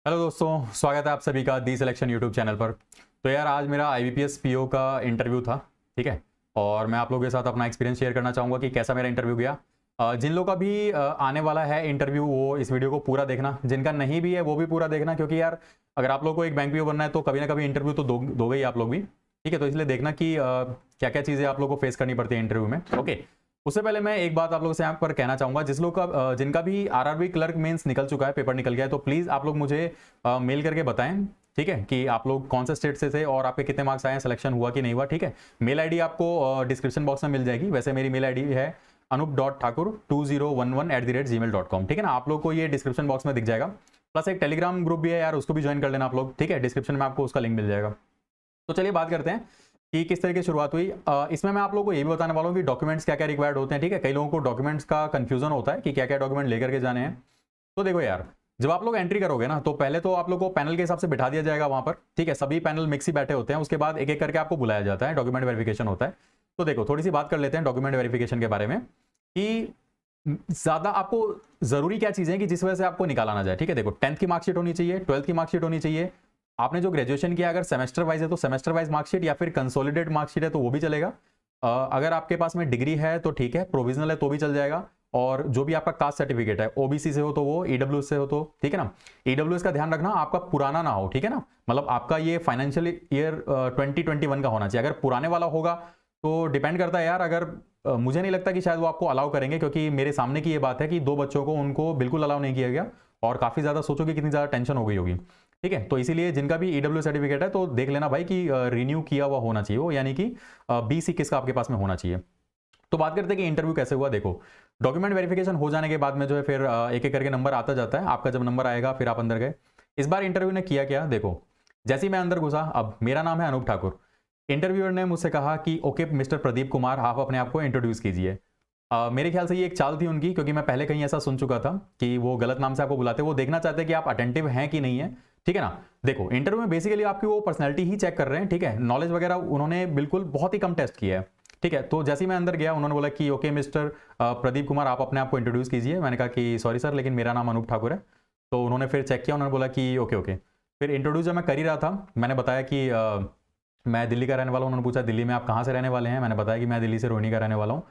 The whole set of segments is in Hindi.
हेलो दोस्तों, स्वागत है आप सभी का दी सिलेक्शन यूट्यूब चैनल पर। तो यार आज मेरा आईबीपीएस पीओ का इंटरव्यू था, ठीक है। और मैं आप लोगों के साथ अपना एक्सपीरियंस शेयर करना चाहूँगा कि कैसा मेरा इंटरव्यू गया। जिन लोगों का भी आने वाला है इंटरव्यू वो इस वीडियो को पूरा देखना, जिनका नहीं भी है वो भी पूरा देखना, क्योंकि यार अगर आप लोग को एक बैंक पीओ बनना है तो कभी ना कभी इंटरव्यू तो दोगे ही आप लोग भी, ठीक है। तो इसलिए देखना कि क्या क्या चीज़ें आप लोग को फेस करनी पड़ती है इंटरव्यू में, ओके। उससे पहले मैं एक बात आप लोगों से यहाँ पर कहना चाहूँगा, जिस लोग का जिनका भी आरआरबी क्लर्क मेंस निकल चुका है, पेपर निकल गया है, तो प्लीज़ आप लोग मुझे मेल करके बताएं, ठीक है, कि आप लोग कौन से स्टेट से थे और आपके कितने मार्क्स आए हैं, सिलेक्शन हुआ कि नहीं हुआ, ठीक है। मेल आईडी आपको डिस्क्रिप्शन बॉक्स में मिल जाएगी। वैसे मेरी मेल आईडी है anup.thakur2011@gmail.com, ठीक है ना। आप लोग को ये डिस्क्रिप्शन बॉक्स में दिख जाएगा। प्लस एक टेलीग्राम ग्रुप भी है यार, उसको भी ज्वाइन कर लेना आप लोग, ठीक है। डिस्क्रिप्शन में आपको उसका लिंक मिल जाएगा। तो चलिए बात करते हैं कि किस तरीके की शुरुआत हुई। इसमें मैं आप लोगों को ये भी बताने वाला हूँ कि डॉक्यूमेंट्स क्या क्या रिक्वायर्ड होते हैं, ठीक है। कई लोगों को डॉक्यूमेंट्स का कंफ्यूजन होता है कि क्या क्या डॉक्यूमेंट लेकर के जाने हैं। तो देखो यार, जब आप लोग एंट्री करोगे ना तो पहले तो आप लोग को पैनल के हिसाब से बिठा दिया जाएगा वहां पर, ठीक है। सभी पैनल मिक्स ही बैठे होते हैं। उसके बाद एक एक करके आपको बुलाया जाता है, डॉक्यूमेंट वेरिफिकेशन होता है। तो देखो थोड़ी सी बात कर लेते हैं डॉक्यूमेंट वेरिफिकेशन के बारे में कि ज्यादा आपको जरूरी क्या चीजें हैं कि जिस वजह से आपको निकाला ना जाए, ठीक है। देखो 10th की मार्कशीट होनी चाहिए, 12th की मार्कशीट होनी चाहिए। आपने जो ग्रेजुएशन किया अगर सेमेस्टर वाइज है तो सेमेस्टर वाइज मार्कशीट, या फिर कंसोलिडेट मार्कशीट है तो वो भी चलेगा। अगर आपके पास में डिग्री है तो ठीक है, प्रोविजनल है तो भी चल जाएगा। और जो भी आपका कास्ट सर्टिफिकेट है, ओबीसी से हो तो वो, ईडब्ल्यूएस से हो तो, ठीक है ना। ईडब्ल्यूएस का ध्यान रखना आपका पुराना ना हो, ठीक है ना। मतलब आपका ये फाइनेंशियल ईयर 2021 का होना चाहिए। अगर पुराने वाला होगा तो डिपेंड करता है यार। अगर मुझे नहीं लगता कि शायद वो आपको अलाउ करेंगे, क्योंकि मेरे सामने की ये बात है कि 2 बच्चों को उनको बिल्कुल अलाउ नहीं किया गया। और काफी ज्यादा सोचो कि कितनी ज्यादा टेंशन हो गई होगी, ठीक है। तो इसीलिए जिनका भी ईडब्ल्यू सर्टिफिकेट है तो देख लेना भाई कि रिन्यू किया हुआ होना चाहिए वो, यानी कि 20-21 का आपके पास में होना चाहिए। तो बात करते हैं कि इंटरव्यू कैसे हुआ। देखो डॉक्यूमेंट वेरिफिकेशन हो जाने के बाद में जो है फिर एक एक करके नंबर आता जाता है। आपका जब नंबर आएगा फिर आप अंदर गए। इस बार इंटरव्यू ने किया क्या, देखो जैसे ही मैं अंदर घुसा, अब मेरा नाम है अनूप ठाकुर। इंटरव्यूअर ने मुझसे कहा कि ओके मिस्टर प्रदीप कुमार, आप अपने आप को इंट्रोड्यूस कीजिए। मेरे ख्याल से ये एक चाल थी उनकी, क्योंकि मैं पहले कहीं ऐसा सुन चुका था कि वो गलत नाम से आपको बुलाते, वो देखना चाहते हैं कि आप अटेंटिव हैं कि नहीं है, ठीक है ना। देखो इंटरव्यू में बेसिकली आपकी वो पर्सनैलिटी ही चेक कर रहे हैं, ठीक है। नॉलेज वगैरह उन्होंने बिल्कुल बहुत ही कम टेस्ट किया है, ठीक है। तो जैसे ही मैं अंदर गया उन्होंने बोला कि ओके मिस्टर प्रदीप कुमार, आप अपने आप को इंट्रोड्यूस कीजिए। मैंने कहा कि सॉरी सर, लेकिन मेरा नाम अनूप ठाकुर है। तो उन्होंने फिर चेक किया, उन्होंने बोला कि ओके ओके। फिर इंट्रोड्यूस जब मैं कर ही रहा था, मैंने बताया कि मैं दिल्ली का रहने वाला हूँ। उन्होंने पूछा दिल्ली में आप कहाँ से रहने वाले हैं, मैंने बताया कि मैं दिल्ली से रोहिणी का रहने वाला हूँ,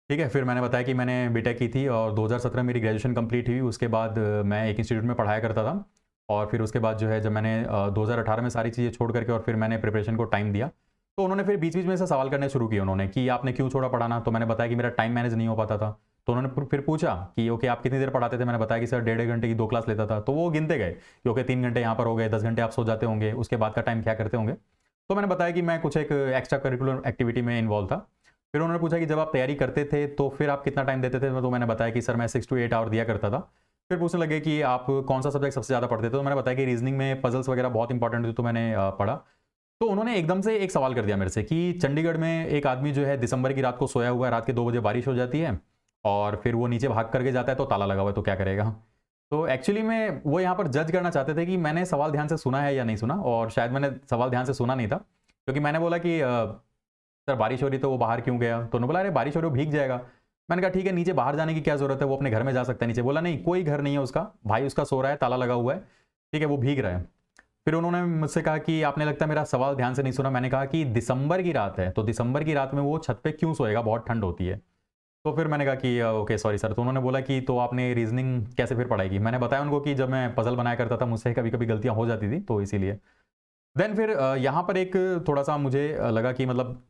ठीक है। फिर मैंने बताया कि मैंने बीटेक की थी और 2017 मेरी ग्रेजुएशन कंप्लीट हुई। उसके बाद मैं एक इंस्टीट्यूट में पढ़ाया करता था। और फिर उसके बाद जो है जब मैंने 2018 में सारी चीज़ें छोड़ करके और फिर मैंने प्रिपरेशन को टाइम दिया, तो उन्होंने फिर बीच बीच में से सवाल करने शुरू किए उन्होंने कि आपने क्यों छोड़ा पढ़ाना। तो मैंने बताया कि मेरा टाइम मैनेज नहीं हो पाता था। तो उन्होंने फिर पूछा कि ओके आप कितनी देर पढ़ाते थे। मैंने बताया कि सर 1.5 घंटे की 2 क्लास लेता था। तो वो गिनते गए कि ओके 3 घंटे यहाँ पर हो गए, 10 घंटे आप सो जाते होंगे, उसके बाद का टाइम क्या करते होंगे। तो मैंने बताया कि मैं कुछ एक एक्स्ट्रा करिकुलर एक्टिविटी में इन्वॉल्व था। फिर उन्होंने पूछा कि जब आप तैयारी करते थे तो फिर आप कितना टाइम देते थे। तो मैंने बताया कि सर मैं 6 to 8 आवर दिया करता था। फिर पूछने लगे कि आप कौन सा सब्जेक्ट सबसे ज़्यादा पढ़ते थे। तो मैंने बताया कि रीजनिंग में पजल्स वगैरह बहुत इंपॉर्टेंट थे, तो मैंने पढ़ा। तो उन्होंने एकदम से एक सवाल कर दिया मेरे से कि चंडीगढ़ में एक आदमी जो है दिसंबर की रात को सोया हुआ है, रात के 2 बजे बारिश हो जाती है और फिर वो नीचे भाग करके जाता है तो ताला लगा हुआ है, तो क्या करेगा। तो एक्चुअली में वो यहाँ पर जज करना चाहते थे कि मैंने सवाल ध्यान से सुना है या नहीं सुना, और शायद मैंने सवाल ध्यान से सुना नहीं था, क्योंकि मैंने बोला कि सर बारिश हो रही तो वो बाहर क्यों गया। तो उन्होंने बोला अरे बारिश हो रही, वो भीग जाएगा। मैंने कहा ठीक है, नीचे बाहर जाने की क्या जरूरत है, वो अपने घर में जा सकता है नीचे। बोला नहीं, कोई घर नहीं है उसका, भाई उसका सो रहा है, ताला लगा हुआ है, ठीक है, वो भीग रहा है। फिर उन्होंने मुझसे कहा कि आपने लगता है मेरा सवाल ध्यान से नहीं सुना। मैंने कहा कि दिसंबर की रात है, तो दिसंबर की रात में वो छत पे क्यों सोएगा, बहुत ठंड होती है। तो फिर मैंने कहा कि ओके सॉरी सर। तो उन्होंने बोला कि तो आपने रीजनिंग कैसे फिर पढ़ाई की। मैंने बताया उनको कि जब मैं पजल बनाया करता था मुझसे कभी कभी गलतियां हो जाती थी, तो इसीलिए। देन फिर यहाँ पर एक थोड़ा सा मुझे लगा कि मतलब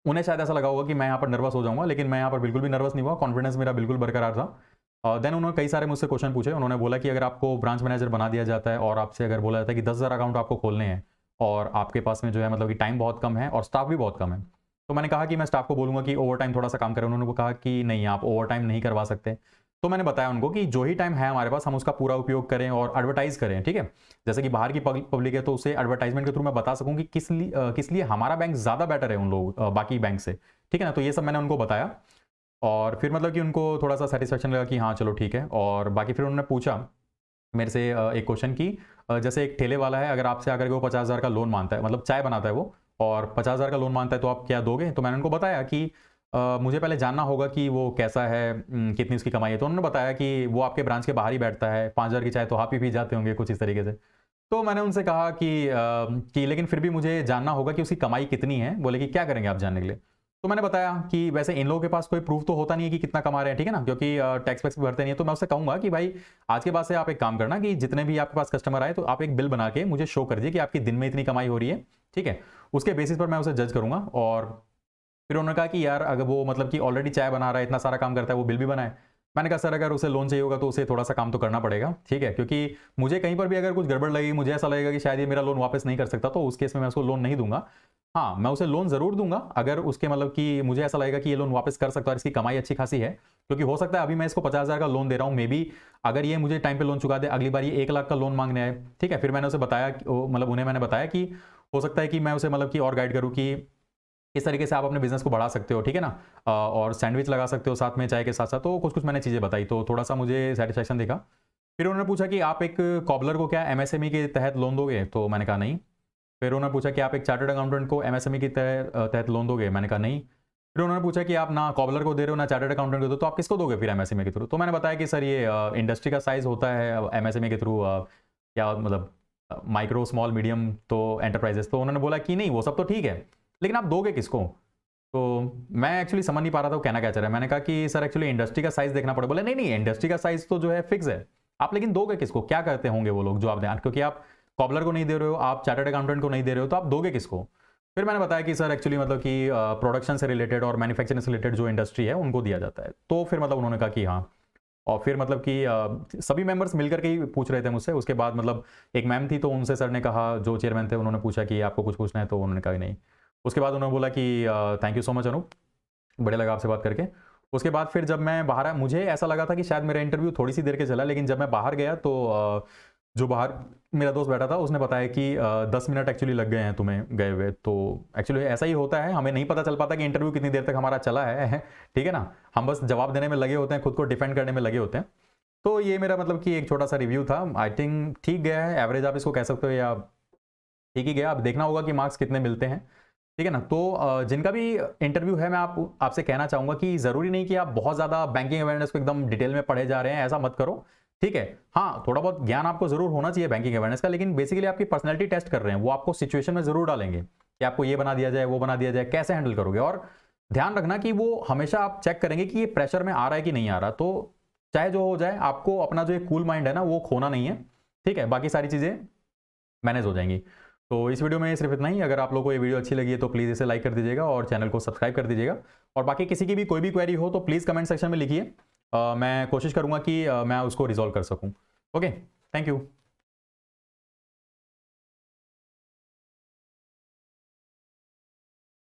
उन्हें शायद ऐसा लगा होगा कि मैं यहाँ पर नर्वस हो जाऊंगा, लेकिन मैं यहाँ पर बिल्कुल भी नर्वस नहीं हुआ। कॉन्फिडेंस मेरा बिल्कुल बरकरार था। देन उन्होंने कई सारे मुझसे क्वेश्चन पूछे। उन्होंने बोला कि अगर आपको ब्रांच मैनेजर बना दिया जाता है और आपसे अगर बोला जाता है कि 10,000 अकाउंट आपको खोलने हैं और आपके पास में जो है मतलब कि टाइम बहुत कम है और स्टाफ भी बहुत कम है, तो मैंने कहा कि मैं स्टाफ को बोलूंगा कि ओवर टाइम थोड़ा सा काम करें। उन्होंने कहा कि नहीं, आप ओवर टाइम नहीं करवा सकते। तो मैंने बताया उनको कि जो ही टाइम है हमारे पास हम उसका पूरा उपयोग करें और एडवर्टाइज करें, ठीक है। जैसे कि बाहर की पब्लिक है तो उसे एडवर्टाइजमेंट के थ्रू मैं बता सकूं कि किस लिए हमारा बैंक ज़्यादा बेटर है उन लोग बाकी बैंक से, ठीक है ना। तो ये सब मैंने उनको बताया और फिर मतलब कि उनको थोड़ा सा सेटिस्फेक्शन लगा कि हाँ चलो ठीक है। और बाकी फिर उन्होंने पूछा मेरे से एक क्वेश्चन की जैसे एक ठेले वाला है, अगर आपसे आकर के वो 50,000 का लोन मांगता है, मतलब चाय बनाता है वो, और 50,000 का लोन मांगता है, तो आप क्या दोगे। तो मैंने उनको बताया कि मुझे पहले जानना होगा कि वो कैसा है, कितनी उसकी कमाई है। तो उन्होंने बताया कि वो आपके ब्रांच के बाहर ही बैठता है, 5,000 की चाय तो आप ही पी जाते होंगे, कुछ इस तरीके से। तो मैंने उनसे कहा कि लेकिन फिर भी मुझे जानना होगा कि उसकी कमाई कितनी है। बोले कि क्या करेंगे आप जानने के लिए? तो मैंने बताया कि वैसे इन लोगों के पास कोई प्रूफ तो होता नहीं है कि कितना कमा रहे हैं, ठीक है ना? क्योंकि टैक्स वैक्स भी भरते नहीं है। तो मैं उससे कहूँगा कि भाई आज के बाद से आप एक काम करना कि जितने भी आपके पास कस्टमर आए तो आप एक बिल बना के मुझे शो कर दीजिए कि आपकी दिन में इतनी कमाई हो रही है, ठीक है? उसके बेसिस पर मैं उसे जज करूँगा। और फिर उन्होंने कहा कि यार अगर वो मतलब कि ऑलरेडी चाय बना रहा है, इतना सारा काम करता है, वो बिल भी बनाए। मैंने कहा सर अगर उसे लोन चाहिए होगा तो उसे थोड़ा-सा काम तो करना पड़ेगा, ठीक है? क्योंकि मुझे कहीं पर भी अगर कुछ गड़बड़ लगी, मुझे ऐसा लगेगा कि शायद ये मेरा लोन वापस नहीं कर सकता, तो उस केस में मैं उसको लोन नहीं दूँगा। हाँ, मैं उसे लोन ज़रूर दूँगा अगर उसके मतलब कि मुझे ऐसा लगेगा कि ये लोन वापस कर सकता है और इसकी कमाई अच्छी खासी है। क्योंकि हो सकता है अभी मैं इसको 50,000 का लोन दे रहा हूँ, मे बी अगर ये मुझे टाइम पे लोन चुका दे, अगली बार ये 1 लाख का लोन माँगने आए, ठीक है? फिर मैंने उसे बताया कि मतलब उन्हें मैंने बताया कि हो सकता है कि मैं उसे मतलब कि और गाइड करूँ कि इस तरीके से आप अपने बिज़नेस को बढ़ा सकते हो, ठीक है ना? और सैंडविच लगा सकते हो साथ में चाय के साथ-साथ, तो कुछ-कुछ मैंने चीज़ें बताई, तो थोड़ा-सा मुझे सैटिस्फैक्शन दिखा। फिर उन्होंने पूछा कि आप एक कॉबलर को क्या एमएसएमई के तहत लोन दोगे? तो मैंने कहा नहीं। फिर उन्होंने पूछा कि आप एक चार्टर्ड अकाउंटेंट को एमएसएमई के तहत लोन दोगे? मैंने कहा नहीं। फिर उन्होंने पूछा कि आप ना कॉबलर को दे रहे हो, ना चार्टर्ड अकाउंटेंट को दो, तो आप किसको दोगे फिर एमएसएमई के थ्रू? तो मैंने बताया कि सर ये इंडस्ट्री का साइज़ होता है एमएसएमई के थ्रू, क्या मतलब माइक्रो, स्मॉल, मीडियम तो एंटरप्राइजेज़। तो उन्होंने बोला कि नहीं वो सब तो ठीक है, लेकिन आप दोगे किसको? तो मैं एक्चुअली समझ नहीं पा रहा था वो कहना क्या चाह रहा है। मैंने कहा कि सर एक्चुअली इंडस्ट्री का साइज़ देखना पड़ेगा। बोले नहीं, नहीं इंडस्ट्री का साइज़ तो जो है फिक्स है। आप लेकिन दोगे किसको? क्या करते होंगे वो लोग जो आप दें? क्योंकि आप कॉबलर को नहीं दे रहे हो, आप चार्टर्ड अकाउंटेंट को नहीं दे रहे हो, तो आप दोगे किसको? फिर मैंने बताया कि सर एक्चुअली मतलब कि प्रोडक्शन से रिलेटेड और मैन्युफैक्चरिंग से रिलेटेड जो इंडस्ट्री है उनको दिया जाता है। तो फिर मतलब उन्होंने कहा कि हाँ। और फिर मतलब कि सभी मेंबर्स मिलकर के ही पूछ रहे थे मुझसे। उसके बाद मतलब एक मैम थी तो उनसे सर ने कहा, जो चेयरमैन थे उन्होंने पूछा कि आपको कुछ पूछना है? तो उन्होंने कहा कि नहीं। उसके बाद उन्होंने बोला कि thank you so much Anoop, बढ़िया लगा आपसे बात करके। उसके बाद फिर जब मैं बाहर आया, मुझे ऐसा लगा था कि शायद मेरा इंटरव्यू थोड़ी-सी देर के चला, लेकिन जब मैं बाहर गया तो जो बाहर मेरा दोस्त बैठा था उसने बताया कि 10 मिनट एक्चुअली लग गए हैं तुम्हें गए हुए। तो एक्चुअली ऐसा ही होता है, हमें नहीं पता चल पाता कि इंटरव्यू कितनी देर तक हमारा चला है, ठीक है ना? हम बस जवाब देने में लगे होते हैं, खुद को डिफेंड करने में लगे होते हैं। तो ये मेरा मतलब कि एक छोटा-सा रिव्यू था। आई थिंक ठीक गया है, एवरेज आप इसको कह सकते हो या ठीक ही गया। अब देखना होगा कि मार्क्स कितने मिलते हैं। ठीक है ना? तो जिनका भी इंटरव्यू है, मैं आपसे कहना चाहूँगा कि ज़रूरी नहीं कि आप बहुत ज़्यादा बैंकिंग अवेयरनेस को एकदम डिटेल में पढ़े जा रहे हैं, ऐसा मत करो, ठीक है? हाँ, थोड़ा बहुत ज्ञान आपको ज़रूर होना चाहिए बैंकिंग अवेयरनेस का, लेकिन बेसिकली आपकी पर्सनैलिटी टेस्ट कर रहे हैं, वो आपको सिचुएशन में ज़रूर डालेंगे कि आपको ये बना दिया जाए, वो बना दिया जाए, कैसे हैंडल करोगे? और ध्यान रखना कि वो हमेशा आप चेक करेंगे कि ये प्रेशर में आ रहा है कि नहीं आ रहा। तो चाहे जो हो जाए, आपको अपना जो एक कूल माइंड है ना, वो खोना नहीं है, ठीक है? बाकी सारी चीज़ें मैनेज हो जाएँगी। तो इस वीडियो में सिर्फ इतना ही। अगर आप लोगों को ये वीडियो अच्छी लगी है तो प्लीज़ इसे लाइक कर दीजिएगा और चैनल को सब्सक्राइब कर दीजिएगा। और बाकी किसी की भी कोई भी क्वेरी हो तो प्लीज़ कमेंट सेक्शन में लिखिए। मैं कोशिश करूँगा कि मैं उसको रिज़ॉल्व कर सकूँ। Okay, thank you.